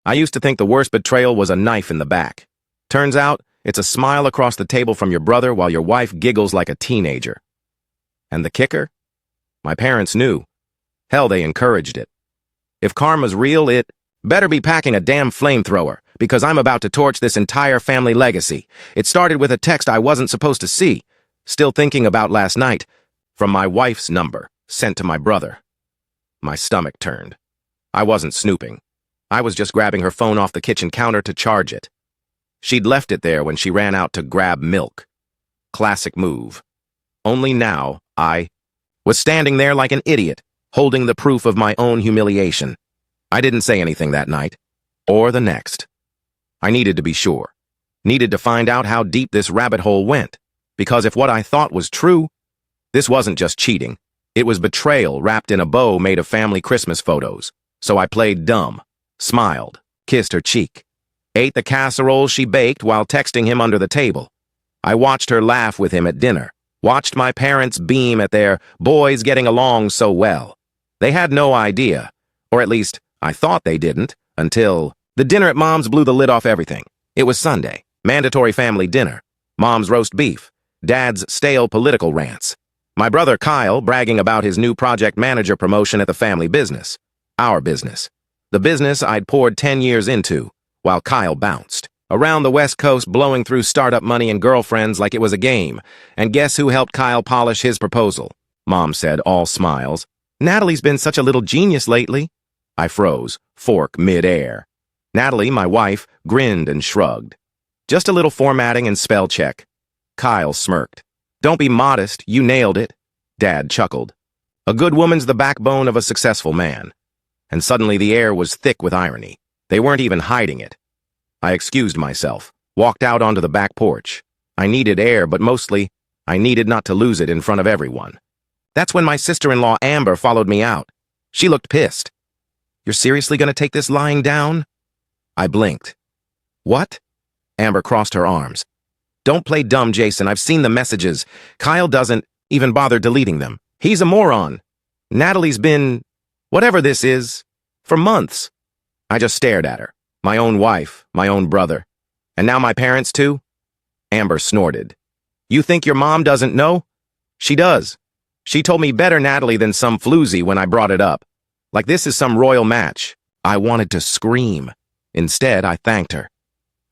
I used to think the worst betrayal was a knife in the back. Turns out, it's a smile across the table from your brother while your wife giggles like a teenager. And the kicker? My parents knew. Hell, they encouraged it. If karma's real, it better be packing a damn flamethrower, because I'm about to torch this entire family legacy. It started with a text I wasn't supposed to see, still thinking about last night, from my wife's number, sent to my brother. My stomach turned. I wasn't snooping. I was just grabbing her phone off the kitchen counter to charge it. She'd left it there when she ran out to grab milk. Classic move. Only now, I was standing there like an idiot, holding the proof of my own humiliation. I didn't say anything that night, or the next. I needed to be sure. Needed to find out how deep this rabbit hole went, because if what I thought was true, this wasn't just cheating. It was betrayal wrapped in a bow made of family Christmas photos. So I played dumb, smiled, kissed her cheek, ate the casserole she baked while texting him under the table. I watched her laugh with him at dinner, watched my parents beam at their boys getting along so well. They had no idea, or at least I thought they didn't, until the dinner at Mom's blew the lid off everything. It was Sunday, mandatory family dinner, Mom's roast beef, Dad's stale political rants, my brother Kyle bragging about his new project manager promotion at the family business. Our business. The business I'd poured 10 years into, while Kyle bounced. Around the West Coast blowing through startup money and girlfriends like it was a game. And guess who helped Kyle polish his proposal? Mom said, all smiles. Natalie's been such a little genius lately. I froze, fork mid-air. Natalie, my wife, grinned and shrugged. Just a little formatting and spell check. Kyle smirked. Don't be modest, you nailed it. Dad chuckled. A good woman's the backbone of a successful man. And suddenly the air was thick with irony. They weren't even hiding it. I excused myself, walked out onto the back porch. I needed air, but mostly, I needed not to lose it in front of everyone. That's when my sister-in-law Amber followed me out. She looked pissed. You're seriously gonna take this lying down? I blinked. What? Amber crossed her arms. Don't play dumb, Jason. I've seen the messages. Kyle doesn't even bother deleting them. He's a moron. Natalie's been, whatever this is, for months. I just stared at her. My own wife, my own brother. And now my parents too? Amber snorted. You think your mom doesn't know? She does. She told me better Natalie than some floozy when I brought it up. Like this is some royal match. I wanted to scream. Instead, I thanked her.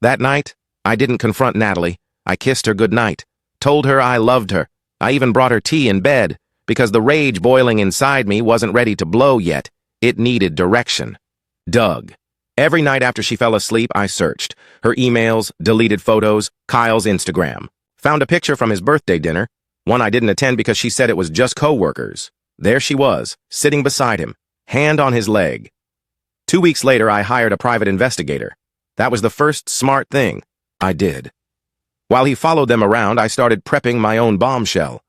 That night, I didn't confront Natalie. I kissed her goodnight, told her I loved her. I even brought her tea in bed, because the rage boiling inside me wasn't ready to blow yet. It needed direction. Doug. Every night after she fell asleep, I searched. Her emails, deleted photos, Kyle's Instagram. Found a picture from his birthday dinner, one I didn't attend because she said it was just co-workers. There she was, sitting beside him, hand on his leg. 2 weeks later, I hired a private investigator. That was the first smart thing I did. While he followed them around, I started prepping my own bombshell.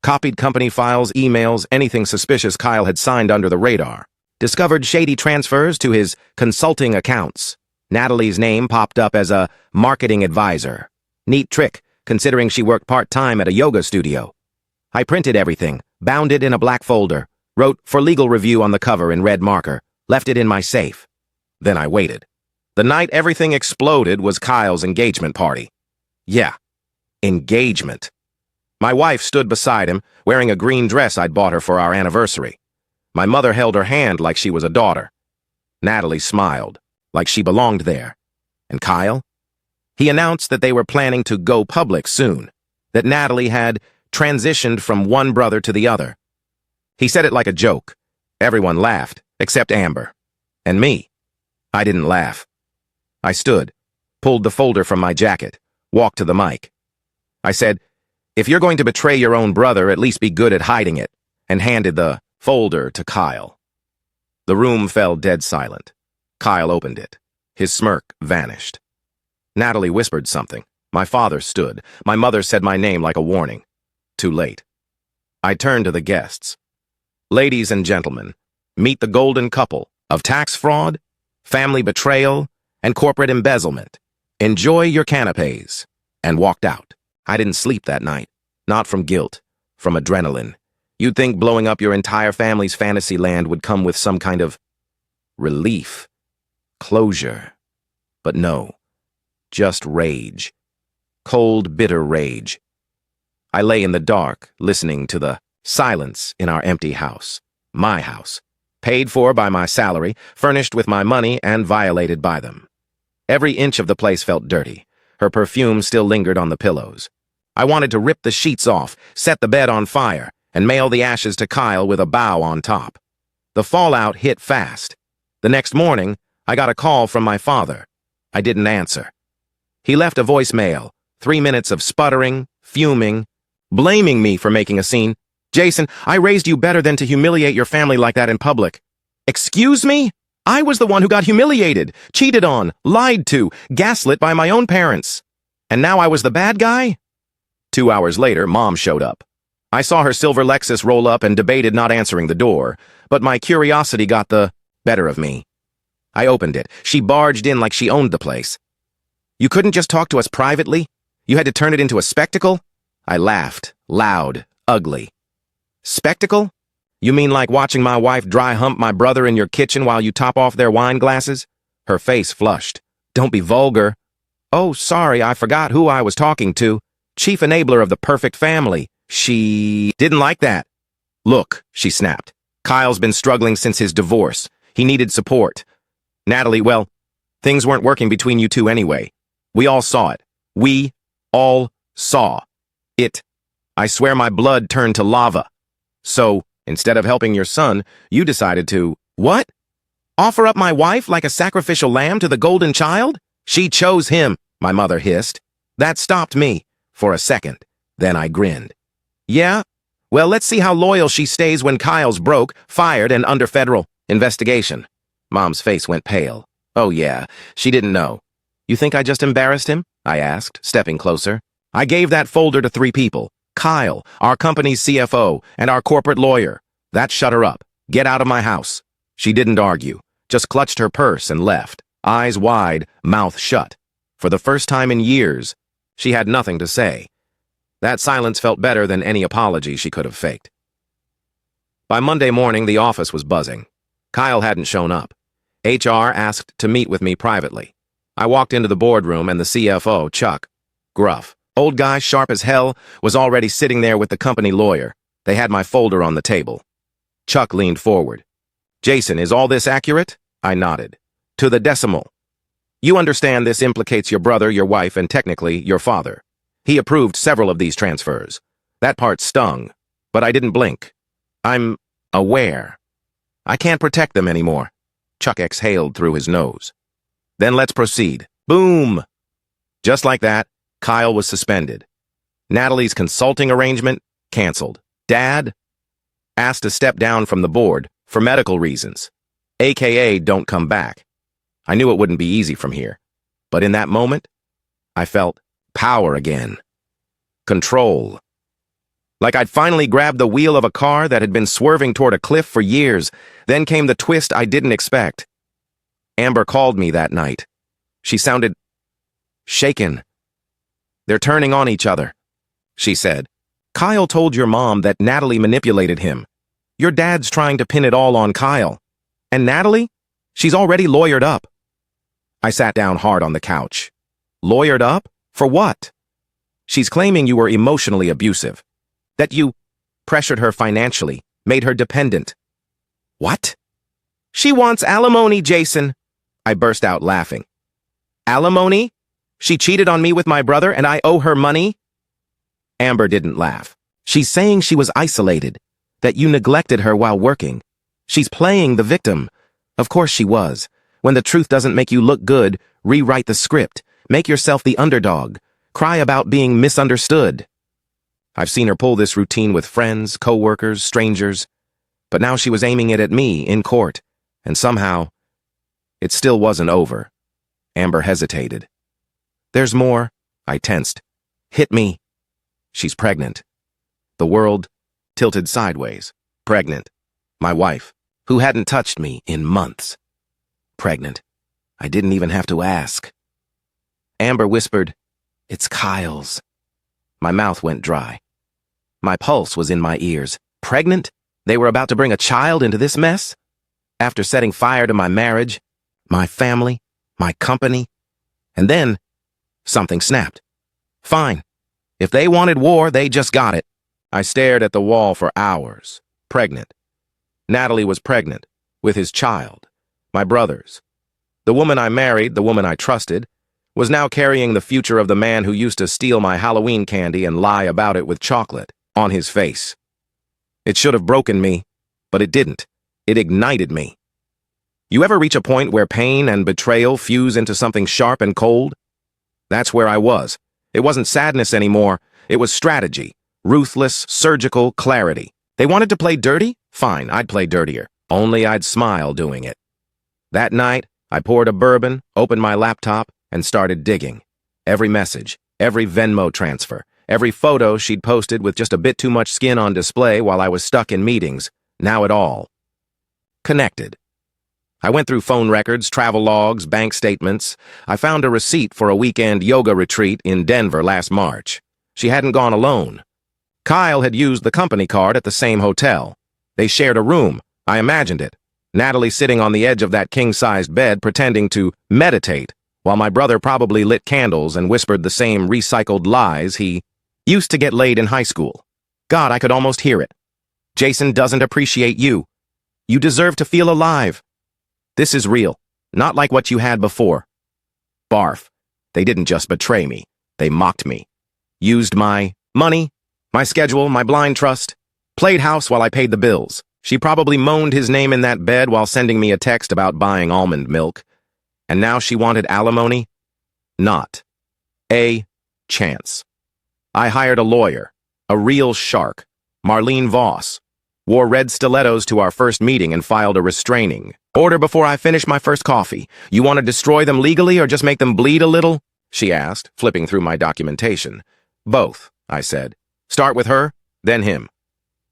Copied company files, emails, anything suspicious Kyle had signed under the radar. Discovered shady transfers to his consulting accounts. Natalie's name popped up as a marketing advisor. Neat trick, considering she worked part-time at a yoga studio. I printed everything, bound it in a black folder, wrote "for legal review" on the cover in red marker, left it in my safe. Then I waited. The night everything exploded was Kyle's engagement party. Yeah, engagement. My wife stood beside him, wearing a green dress I'd bought her for our anniversary. My mother held her hand like she was a daughter. Natalie smiled, like she belonged there. And Kyle? He announced that they were planning to go public soon, that Natalie had transitioned from one brother to the other. He said it like a joke. Everyone laughed, except Amber. And me. I didn't laugh. I stood, pulled the folder from my jacket, walked to the mic. I said, "If you're going to betray your own brother, at least be good at hiding it," and handed the folder to Kyle. The room fell dead silent. Kyle opened it. His smirk vanished. Natalie whispered something. My father stood. My mother said my name like a warning. Too late. I turned to the guests. Ladies and gentlemen, meet the golden couple of tax fraud, family betrayal, and corporate embezzlement. Enjoy your canapes. And walked out. I didn't sleep that night. Not from guilt, from adrenaline. You'd think blowing up your entire family's fantasy land would come with some kind of relief. closure. But no, just rage. Cold, bitter rage. I lay in the dark, listening to the silence in our empty house. My house. Paid for by my salary, furnished with my money, and violated by them. Every inch of the place felt dirty. Her perfume still lingered on the pillows. I wanted to rip the sheets off, set the bed on fire, and mail the ashes to Kyle with a bow on top. The fallout hit fast. The next morning, I got a call from my father. I didn't answer. He left a voicemail, 3 minutes of sputtering, fuming, blaming me for making a scene. Jason, I raised you better than to humiliate your family like that in public. Excuse me? I was the one who got humiliated, cheated on, lied to, gaslit by my own parents. And now I was the bad guy? 2 hours later, Mom showed up. I saw her silver Lexus roll up and debated not answering the door, but my curiosity got the better of me. I opened it. She barged in like she owned the place. You couldn't just talk to us privately? You had to turn it into a spectacle? I laughed, loud, ugly. Spectacle? You mean like watching my wife dry hump my brother in your kitchen while you top off their wine glasses? Her face flushed. Don't be vulgar. Oh, sorry, I forgot who I was talking to. Chief enabler of the perfect family. She didn't like that. Look, she snapped. Kyle's been struggling since his divorce. He needed support. Natalie, well, things weren't working between you two anyway. We all saw it. We all saw it. I swear my blood turned to lava. So, instead of helping your son, you decided to, what? Offer up my wife like a sacrificial lamb to the golden child? She chose him, my mother hissed. That stopped me, for a second. Then I grinned. Yeah? Well, let's see how loyal she stays when Kyle's broke, fired, and under federal investigation. Mom's face went pale. Oh yeah, she didn't know. You think I just embarrassed him? I asked, stepping closer. I gave that folder to 3 people. Kyle, our company's CFO, and our corporate lawyer. That shut her up. Get out of my house. She didn't argue, just clutched her purse and left, eyes wide, mouth shut. For the first time in years, she had nothing to say. That silence felt better than any apology she could have faked. By Monday morning, the office was buzzing. Kyle hadn't shown up. HR asked to meet with me privately. I walked into the boardroom and the CFO, Chuck, gruff, old guy, sharp as hell, was already sitting there with the company lawyer. They had my folder on the table. Chuck leaned forward. Jason, is all this accurate? I nodded. To the decimal. You understand this implicates your brother, your wife, and technically your father. He approved several of these transfers. That part stung, but I didn't blink. I'm aware. I can't protect them anymore. Chuck exhaled through his nose. Then let's proceed. Boom! Just like that, Kyle was suspended. Natalie's consulting arrangement canceled. Dad asked to step down from the board for medical reasons, aka don't come back. I knew it wouldn't be easy from here, but in that moment, I felt power again. Control. Like I'd finally grabbed the wheel of a car that had been swerving toward a cliff for years. Then came the twist I didn't expect. Amber called me that night. She sounded shaken. They're turning on each other, she said. Kyle told your mom that Natalie manipulated him. Your dad's trying to pin it all on Kyle. And Natalie? She's already lawyered up. I sat down hard on the couch. Lawyered up? For what? She's claiming you were emotionally abusive. That you pressured her financially, made her dependent. What? She wants alimony, Jason. I burst out laughing. Alimony? She cheated on me with my brother and I owe her money? Amber didn't laugh. She's saying she was isolated, that you neglected her while working. She's playing the victim. Of course she was. When the truth doesn't make you look good, rewrite the script. Make yourself the underdog. Cry about being misunderstood. I've seen her pull this routine with friends, co-workers, strangers. But now she was aiming it at me in court. And somehow, it still wasn't over. Amber hesitated. There's more. I tensed. Hit me. She's pregnant. The world tilted sideways. Pregnant. My wife, who hadn't touched me in months. Pregnant. I didn't even have to ask. Amber whispered, It's Kyle's. My mouth went dry. My pulse was in my ears. Pregnant? They were about to bring a child into this mess? After setting fire to my marriage, my family, my company. And then something snapped. Fine. If they wanted war, they just got it. I stared at the wall for hours. Pregnant. Natalie was pregnant, with his child, my brother's. The woman I married, the woman I trusted, was now carrying the future of the man who used to steal my Halloween candy and lie about it with chocolate on his face. It should have broken me, but it didn't. It ignited me. You ever reach a point where pain and betrayal fuse into something sharp and cold? That's where I was. It wasn't sadness anymore. It was strategy. Ruthless, surgical clarity. They wanted to play dirty? Fine, I'd play dirtier. Only I'd smile doing it. That night, I poured a bourbon, opened my laptop, and started digging. Every message, every Venmo transfer, every photo she'd posted with just a bit too much skin on display while I was stuck in meetings. Now it all connected. I went through phone records, travel logs, bank statements. I found a receipt for a weekend yoga retreat in Denver last March. She hadn't gone alone. Kyle had used the company card at the same hotel. They shared a room. I imagined it. Natalie sitting on the edge of that king-sized bed pretending to meditate, while my brother probably lit candles and whispered the same recycled lies he used to get laid in high school. God, I could almost hear it. Jason doesn't appreciate you. You deserve to feel alive. This is real, not like what you had before. Barf. They didn't just betray me. They mocked me. Used my money, my schedule, my blind trust. Played house while I paid the bills. She probably moaned his name in that bed while sending me a text about buying almond milk. And now she wanted alimony? Not a chance. I hired a lawyer, a real shark, Marlene Voss. Wore red stilettos to our first meeting and filed a restraining order before I finished my first coffee. You want to destroy them legally or just make them bleed a little? She asked, flipping through my documentation. Both, I said. Start with her, then him.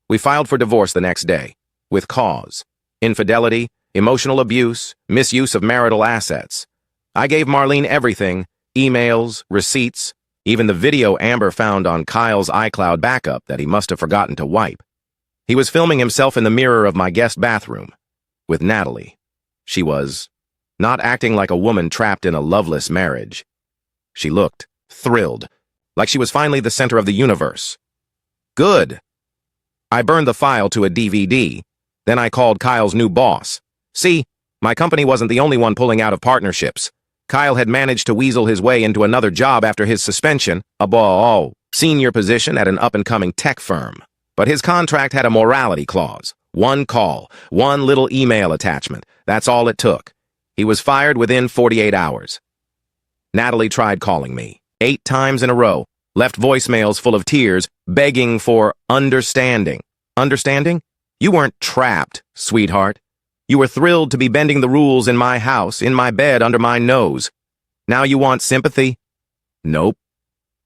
We filed for divorce the next day, with cause. Infidelity, emotional abuse, misuse of marital assets. I gave Marlene everything, emails, receipts, even the video Amber found on Kyle's iCloud backup that he must have forgotten to wipe. He was filming himself in the mirror of my guest bathroom, with Natalie. She was not acting like a woman trapped in a loveless marriage. She looked thrilled, like she was finally the center of the universe. Good. I burned the file to a DVD. Then I called Kyle's new boss. See, my company wasn't the only one pulling out of partnerships. Kyle had managed to weasel his way into another job after his suspension, a senior position at an up-and-coming tech firm. But his contract had a morality clause. One call, one little email attachment. That's all it took. He was fired within 48 hours. Natalie tried calling me 8 times in a row, left voicemails full of tears, begging for understanding. Understanding? You weren't trapped, sweetheart. You were thrilled to be bending the rules in my house, in my bed, under my nose. Now you want sympathy? Nope.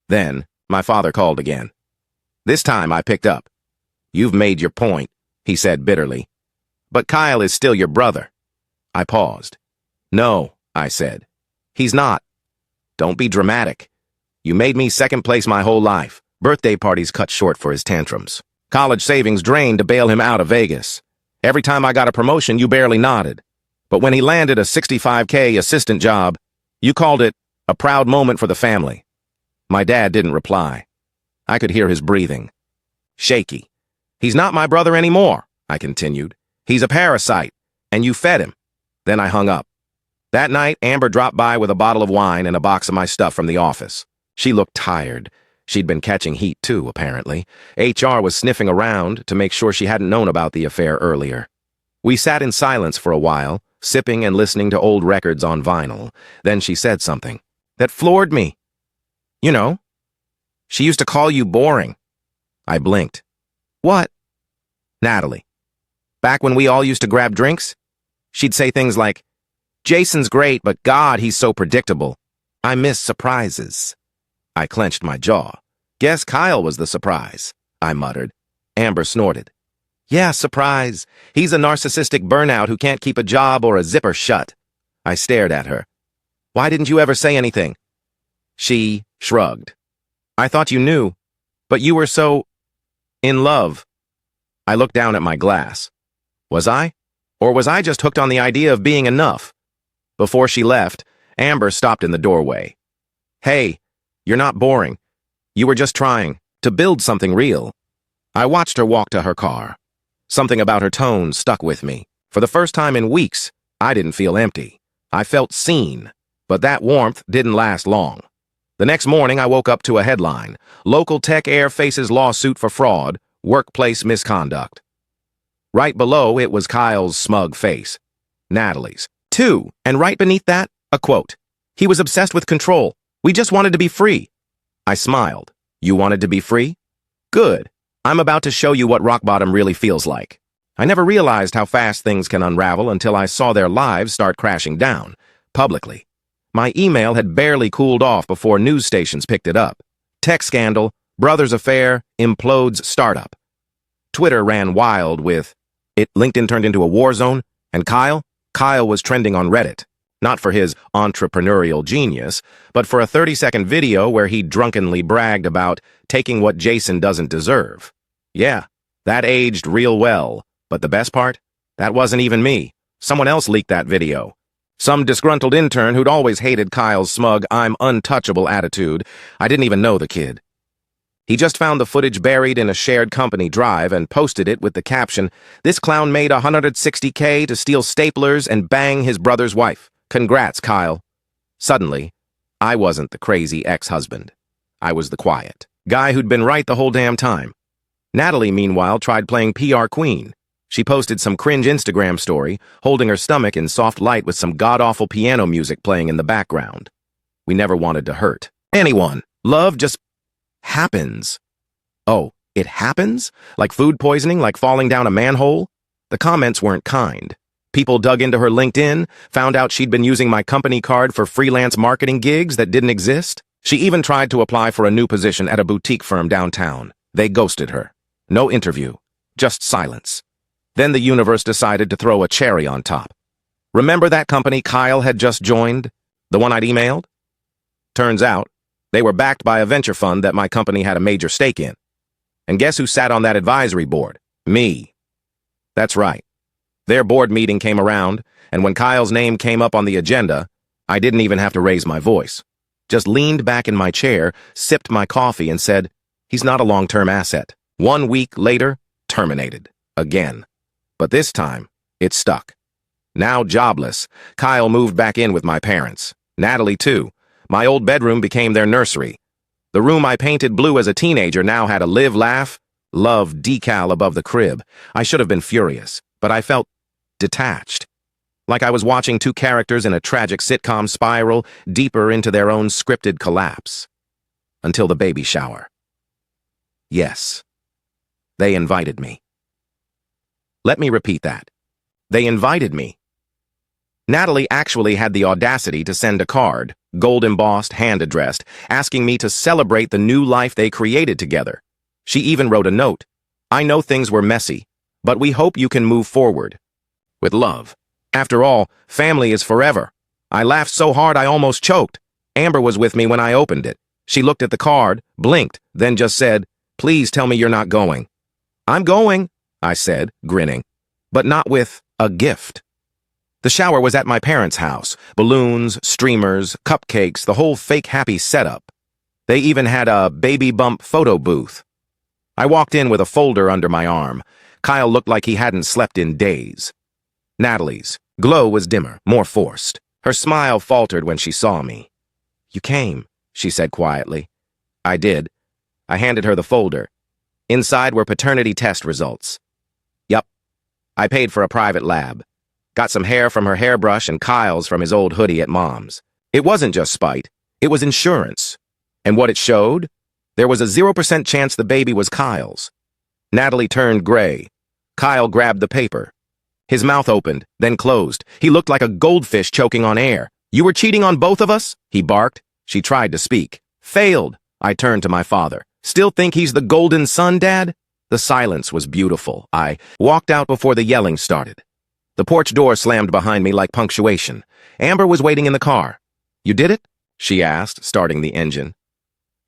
Then, my father called again. This time I picked up. You've made your point, he said bitterly. But Kyle is still your brother. I paused. No, I said. He's not. Don't be dramatic. You made me second place my whole life. Birthday parties cut short for his tantrums. College savings drained to bail him out of Vegas. Every time I got a promotion, you barely nodded. But when he landed a $65K assistant job, you called it a proud moment for the family. My dad didn't reply. I could hear his breathing. Shaky. He's not my brother anymore, I continued. He's a parasite, and you fed him. Then I hung up. That night, Amber dropped by with a bottle of wine and a box of my stuff from the office. She looked tired. She'd been catching heat too, apparently. HR was sniffing around to make sure she hadn't known about the affair earlier. We sat in silence for a while, sipping and listening to old records on vinyl. Then she said something that floored me. You know, she used to call you boring. I blinked. What? Natalie. Back when we all used to grab drinks, she'd say things like, Jason's great, but God, he's so predictable. I miss surprises. I clenched my jaw. Guess Kyle was the surprise, I muttered. Amber snorted. Yeah, surprise. He's a narcissistic burnout who can't keep a job or a zipper shut. I stared at her. Why didn't you ever say anything? She shrugged. I thought you knew, but you were so in love. I looked down at my glass. Was I? Or was I just hooked on the idea of being enough? Before she left, Amber stopped in the doorway. "Hey, you're not boring. You were just trying to build something real." I watched her walk to her car. Something about her tone stuck with me. For the first time in weeks, I didn't feel empty. I felt seen, but that warmth didn't last long. The next morning, I woke up to a headline: Local Tech Air faces lawsuit for fraud, workplace misconduct. Right below it was Kyle's smug face. Natalie's, too, and right beneath that, a quote. "He was obsessed with control. We just wanted to be free." I smiled. "You wanted to be free? Good. I'm about to show you what rock bottom really feels like." I never realized how fast things can unravel until I saw their lives start crashing down, publicly. My email had barely cooled off before news stations picked it up. Tech scandal, brothers affair, implodes startup. Twitter ran wild with it. LinkedIn turned into a war zone, and Kyle was trending on Reddit. Not for his entrepreneurial genius, but for a 30-second video where he drunkenly bragged about taking what Jason doesn't deserve. Yeah, that aged real well, but the best part? That wasn't even me. Someone else leaked that video. Some disgruntled intern who'd always hated Kyle's smug, I'm untouchable attitude. I didn't even know the kid. He just found the footage buried in a shared company drive and posted it with the caption, "This clown made $160K to steal staplers and bang his brother's wife. Congrats, Kyle." Suddenly, I wasn't the crazy ex-husband. I was the quiet guy who'd been right the whole damn time. Natalie, meanwhile, tried playing PR queen. She posted some cringe Instagram story, holding her stomach in soft light with some god-awful piano music playing in the background. We never wanted to hurt anyone. Love just happens. Oh, it happens? Like food poisoning, like falling down a manhole? The comments weren't kind. People dug into her LinkedIn, found out she'd been using my company card for freelance marketing gigs that didn't exist. She even tried to apply for a new position at a boutique firm downtown. They ghosted her. No interview, just silence. Then the universe decided to throw a cherry on top. Remember that company Kyle had just joined? The one I'd emailed? Turns out, they were backed by a venture fund that my company had a major stake in. And guess who sat on that advisory board? Me. That's right. Their board meeting came around, and when Kyle's name came up on the agenda, I didn't even have to raise my voice. Just leaned back in my chair, sipped my coffee, and said, "He's not a long-term asset." 1 week later, terminated. Again. But this time, it stuck. Now jobless, Kyle moved back in with my parents. Natalie, too. My old bedroom became their nursery. The room I painted blue as a teenager now had a live, laugh, love decal above the crib. I should have been furious, but I felt detached. Like I was watching two characters in a tragic sitcom spiral deeper into their own scripted collapse. Until the baby shower. Yes. They invited me. Let me repeat that. They invited me. Natalie actually had the audacity to send a card, gold-embossed, hand-addressed, asking me to celebrate the new life they created together. She even wrote a note. "I know things were messy, but we hope you can move forward. With love." After all, family is forever. I laughed so hard I almost choked. Amber was with me when I opened it. She looked at the card, blinked, then just said, "Please tell me you're not going." "I'm going," I said, grinning, but not with a gift. The shower was at my parents' house. Balloons, streamers, cupcakes, the whole fake happy setup. They even had a baby bump photo booth. I walked in with a folder under my arm. Kyle looked like he hadn't slept in days. Natalie's glow was dimmer, more forced. Her smile faltered when she saw me. "You came," she said quietly. I did. I handed her the folder. Inside were paternity test results. Yup. I paid for a private lab. Got some hair from her hairbrush and Kyle's from his old hoodie at Mom's. It wasn't just spite. It was insurance. And what it showed? There was a 0% chance the baby was Kyle's. Natalie turned gray. Kyle grabbed the paper. His mouth opened, then closed. He looked like a goldfish choking on air. "You were cheating on both of us?" he barked. She tried to speak. "Failed." I turned to my father. "Still think he's the golden son, Dad?" The silence was beautiful. I walked out before the yelling started. The porch door slammed behind me like punctuation. Amber was waiting in the car. "You did it?" she asked, starting the engine.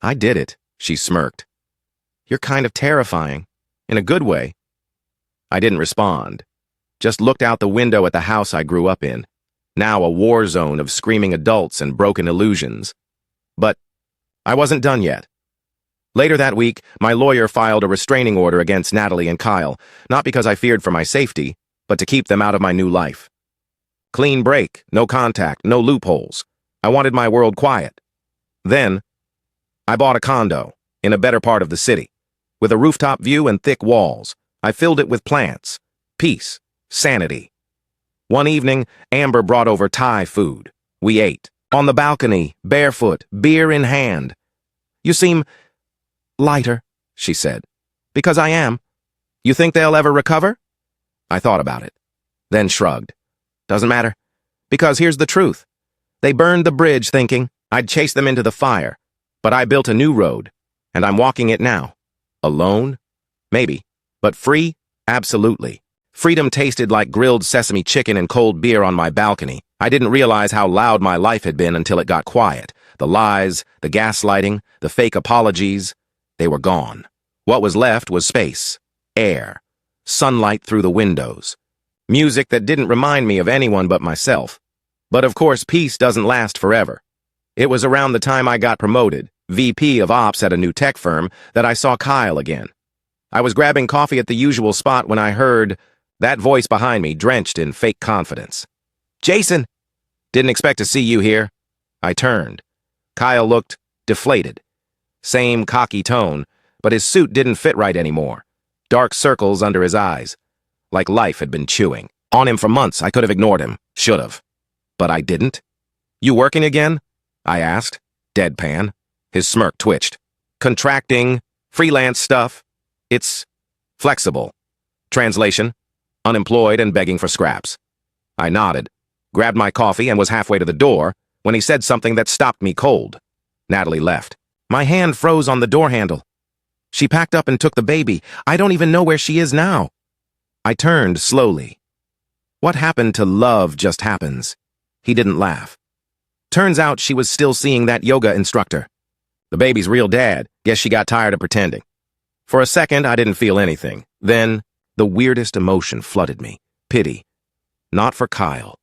"I did it," she smirked. "You're kind of terrifying. In a good way." I didn't respond. Just looked out the window at the house I grew up in. now a war zone of screaming adults and broken illusions. But I wasn't done yet. Later that week, my lawyer filed a restraining order against Natalie and Kyle, not because I feared for my safety, but to keep them out of my new life. Clean break, no contact, no loopholes. I wanted my world quiet. Then, I bought a condo in a better part of the city. With a rooftop view and thick walls, I filled it with plants, peace, sanity. One evening, Amber brought over Thai food. We ate. On the balcony, barefoot, beer in hand. "You seem lighter," she said. "Because I am. You think they'll ever recover?" I thought about it, then shrugged. "Doesn't matter. Because here's the truth. They burned the bridge thinking I'd chase them into the fire, but I built a new road, and I'm walking it now. Alone? Maybe. But free? Absolutely. Freedom tasted like grilled sesame chicken and cold beer on my balcony. I didn't realize how loud my life had been until it got quiet. The lies, the gaslighting, the fake apologies, they were gone. What was left was space, air, sunlight through the windows, music that didn't remind me of anyone but myself. But of course, peace doesn't last forever. It was around the time I got promoted, VP of Ops at a new tech firm, that I saw Kyle again. I was grabbing coffee at the usual spot when I heard that voice behind me, drenched in fake confidence. "Jason! Didn't expect to see you here." I turned. Kyle looked deflated. Same cocky tone, but his suit didn't fit right anymore. Dark circles under his eyes, like life had been chewing on him for months. I could have ignored him, should've. But I didn't. "You working again?" I asked, deadpan. His smirk twitched. "Contracting, freelance stuff. It's flexible. Translation, unemployed and begging for scraps." I nodded, grabbed my coffee and was halfway to the door when he said something that stopped me cold. Natalie left. My hand froze on the door handle. "She packed up and took the baby. I don't even know where she is now." I turned slowly. "What happened to love just happens?" He didn't laugh. "Turns out she was still seeing that yoga instructor. The baby's real dad. Guess she got tired of pretending." For a second, I didn't feel anything. Then, the weirdest emotion flooded me. Pity. Not for Kyle,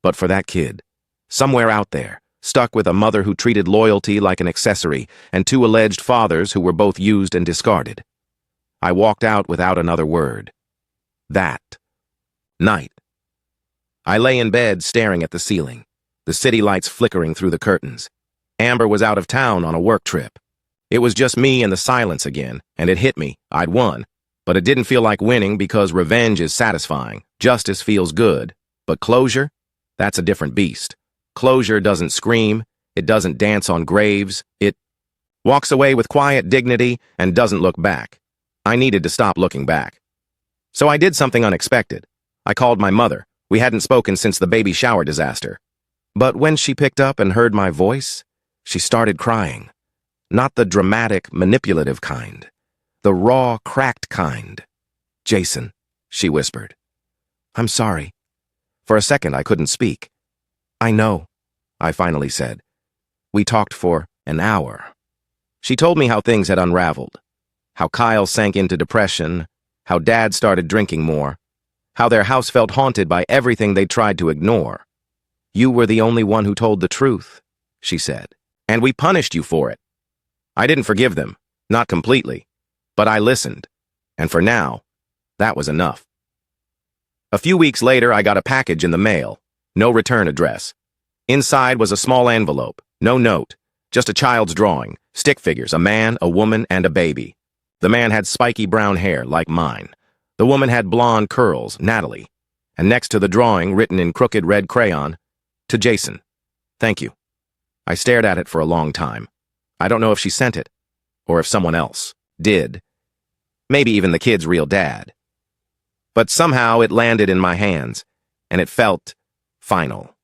but for that kid. Somewhere out there, stuck with a mother who treated loyalty like an accessory, and two alleged fathers who were both used and discarded. I walked out without another word. That night, I lay in bed staring at the ceiling, the city lights flickering through the curtains. Amber was out of town on a work trip. It was just me and the silence again, and it hit me. I'd won. But it didn't feel like winning because revenge is satisfying. Justice feels good. But closure? That's a different beast. Closure doesn't scream. It doesn't dance on graves. It walks away with quiet dignity and doesn't look back. I needed to stop looking back. So I did something unexpected. I called my mother. We hadn't spoken since the baby shower disaster. But when she picked up and heard my voice, she started crying. Not the dramatic, manipulative kind. The raw, cracked kind. "Jason," she whispered. "I'm sorry." For a second, I couldn't speak. "I know," I finally said. We talked for an hour. She told me how things had unraveled. How Kyle sank into depression. How Dad started drinking more. How their house felt haunted by everything they tried to ignore. "You were the only one who told the truth," she said. "And we punished you for it." I didn't forgive them, not completely, but I listened, and for now, that was enough. A few weeks later, I got a package in the mail, no return address. Inside was a small envelope, no note, just a child's drawing, stick figures, a man, a woman, and a baby. The man had spiky brown hair, like mine. The woman had blonde curls, Natalie, and next to the drawing, written in crooked red crayon, "To Jason. Thank you." I stared at it for a long time. I don't know if she sent it, or if someone else did. Maybe even the kid's real dad. But somehow it landed in my hands, and it felt final.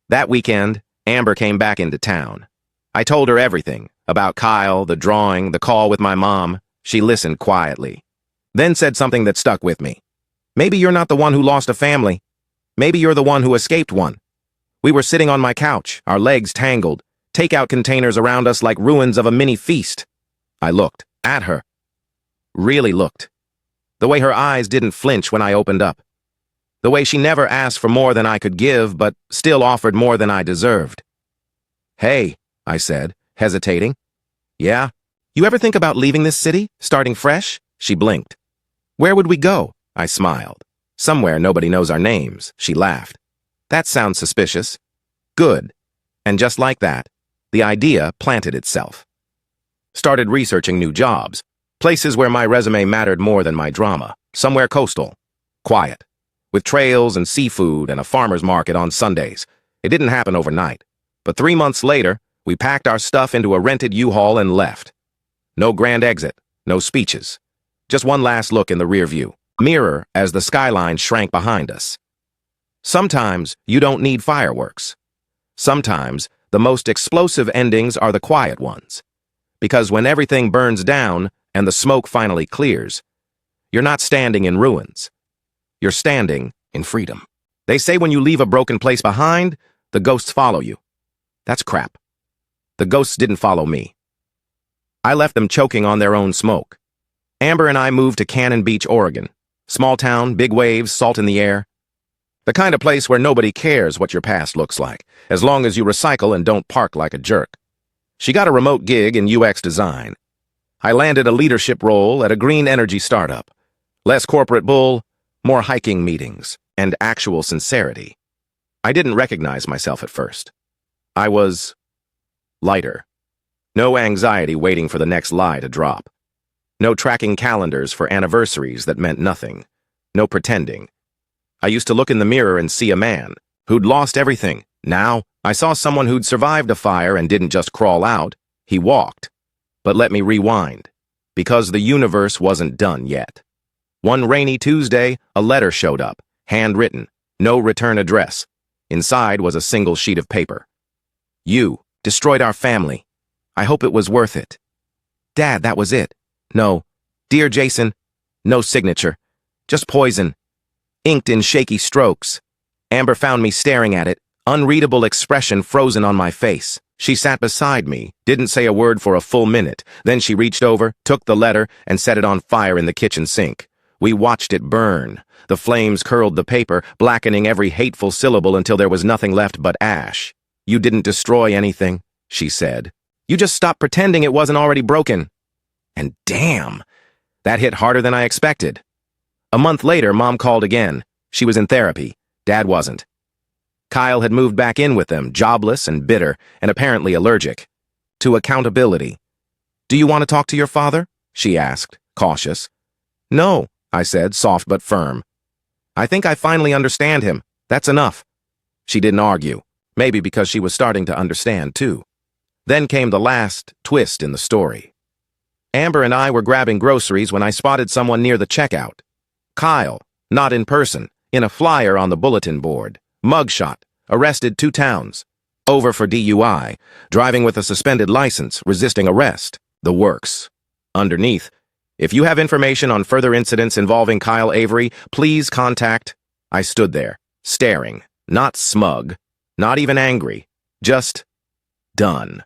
That weekend, Amber came back into town. I told her everything, about Kyle, the drawing, the call with my mom. She listened quietly, then said something that stuck with me. "Maybe you're not the one who lost a family. Maybe you're the one who escaped one." We were sitting on my couch, our legs tangled, takeout containers around us like ruins of a mini feast. I looked at her. Really looked. The way her eyes didn't flinch when I opened up. The way she never asked for more than I could give, but still offered more than I deserved. "Hey," I said, hesitating. "Yeah? You ever think about leaving this city, starting fresh?" She blinked. "Where would we go?" I smiled. "Somewhere nobody knows our names," she laughed. "That sounds suspicious." "Good." And just like that, the idea planted itself. Started researching new jobs, places where my resume mattered more than my drama, somewhere coastal, quiet, with trails and seafood and a farmer's market on Sundays. It didn't happen overnight, but 3 months later, we packed our stuff into a rented U-Haul and left. No grand exit, no speeches, just one last look in the rearview mirror as the skyline shrank behind us. Sometimes you don't need fireworks. Sometimes the most explosive endings are the quiet ones. Because when everything burns down and the smoke finally clears, you're not standing in ruins. You're standing in freedom. They say when you leave a broken place behind, the ghosts follow you. That's crap. The ghosts didn't follow me. I left them choking on their own smoke. Amber and I moved to Cannon Beach, Oregon. Small town, big waves, salt in the air. The kind of place where nobody cares what your past looks like, as long as you recycle and don't park like a jerk. She got a remote gig in UX design. I landed a leadership role at a green energy startup. Less corporate bull, more hiking meetings, and actual sincerity. I didn't recognize myself at first. I was lighter. No anxiety waiting for the next lie to drop. No tracking calendars for anniversaries that meant nothing. No pretending. I used to look in the mirror and see a man who'd lost everything. Now, I saw someone who'd survived a fire and didn't just crawl out. He walked. But let me rewind, because the universe wasn't done yet. One rainy Tuesday, a letter showed up, handwritten, no return address. Inside was a single sheet of paper. "You destroyed our family. I hope it was worth it." "Dad, that was it." "No. Dear Jason," no signature, just poison, inked in shaky strokes. Amber found me staring at it, unreadable expression frozen on my face. She sat beside me, didn't say a word for a full minute. Then she reached over, took the letter, and set it on fire in the kitchen sink. We watched it burn. The flames curled the paper, blackening every hateful syllable until there was nothing left but ash. "You didn't destroy anything," she said. "You just stopped pretending it wasn't already broken." And damn, that hit harder than I expected. A month later, Mom called again. She was in therapy. Dad wasn't. Kyle had moved back in with them, jobless and bitter, and apparently allergic to accountability. "Do you want to talk to your father?" she asked, cautious. "No," I said, soft but firm. "I think I finally understand him. That's enough." She didn't argue, maybe because she was starting to understand, too. Then came the last twist in the story. Amber and I were grabbing groceries when I spotted someone near the checkout. Kyle, not in person, in a flyer on the bulletin board. Mugshot, arrested 2 towns. Over for DUI, driving with a suspended license, resisting arrest. The works. Underneath, "If you have information on further incidents involving Kyle Avery, please contact." I stood there, staring, not smug, not even angry, just done.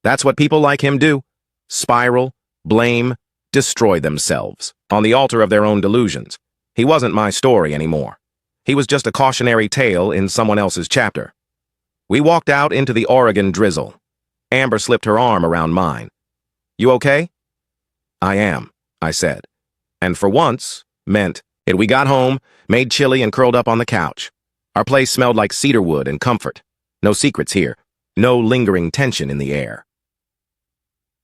That's what people like him do. Spiral, blame, destroy themselves, on the altar of their own delusions. He wasn't my story anymore. He was just a cautionary tale in someone else's chapter. We walked out into the Oregon drizzle. Amber slipped her arm around mine. "You okay?" "I am," I said. And for once, meant it. We got home, made chili and curled up on the couch. Our place smelled like cedarwood and comfort. No secrets here. No lingering tension in the air.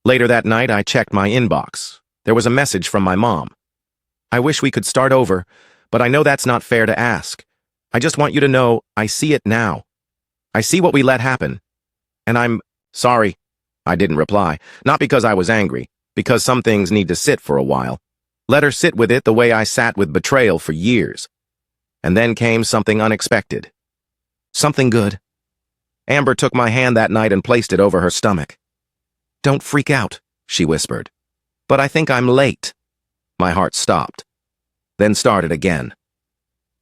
Later that night, I checked my inbox. There was a message from my mom. "I wish we could start over, but I know that's not fair to ask. I just want you to know I see it now. I see what we let happen. And I'm sorry." I didn't reply, not because I was angry, because some things need to sit for a while. Let her sit with it the way I sat with betrayal for years. And then came something unexpected. Something good. Amber took my hand that night and placed it over her stomach. "Don't freak out," she whispered. "But I think I'm late." My heart stopped, then started again.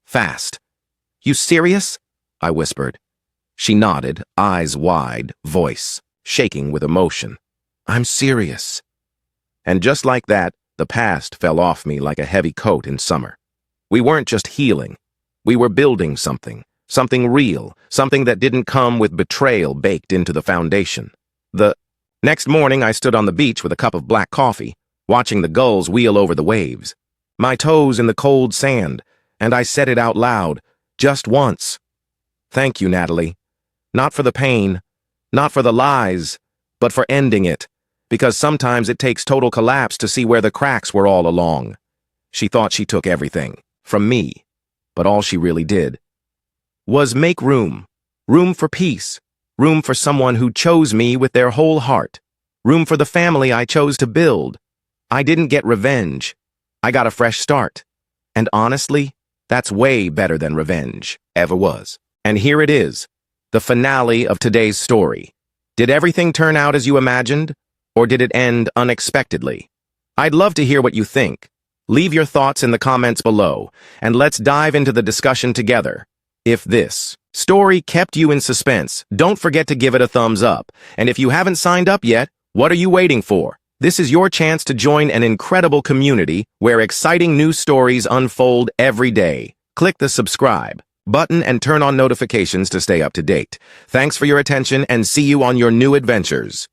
Fast. "You serious?" I whispered. She nodded, eyes wide, voice shaking with emotion. "I'm serious." And just like that, the past fell off me like a heavy coat in summer. We weren't just healing. We were building something real, something that didn't come with betrayal baked into the foundation. The next morning, I stood on the beach with a cup of black coffee, watching the gulls wheel over the waves, my toes in the cold sand, and I said it out loud, just once. Thank you, Natalie. Not for the pain, not for the lies, but for ending it, because sometimes it takes total collapse to see where the cracks were all along. She thought she took everything from me, but all she really did was make room for peace, room for someone who chose me with their whole heart, room for the family I chose to build. I didn't get revenge. I got a fresh start. And honestly, that's way better than revenge ever was. And here it is, the finale of today's story. Did everything turn out as you imagined, or did it end unexpectedly? I'd love to hear what you think. Leave your thoughts in the comments below, and let's dive into the discussion together. If this story kept you in suspense, don't forget to give it a thumbs up. And if you haven't signed up yet, what are you waiting for? This is your chance to join an incredible community where exciting new stories unfold every day. Click the subscribe button and turn on notifications to stay up to date. Thanks for your attention and see you on your new adventures.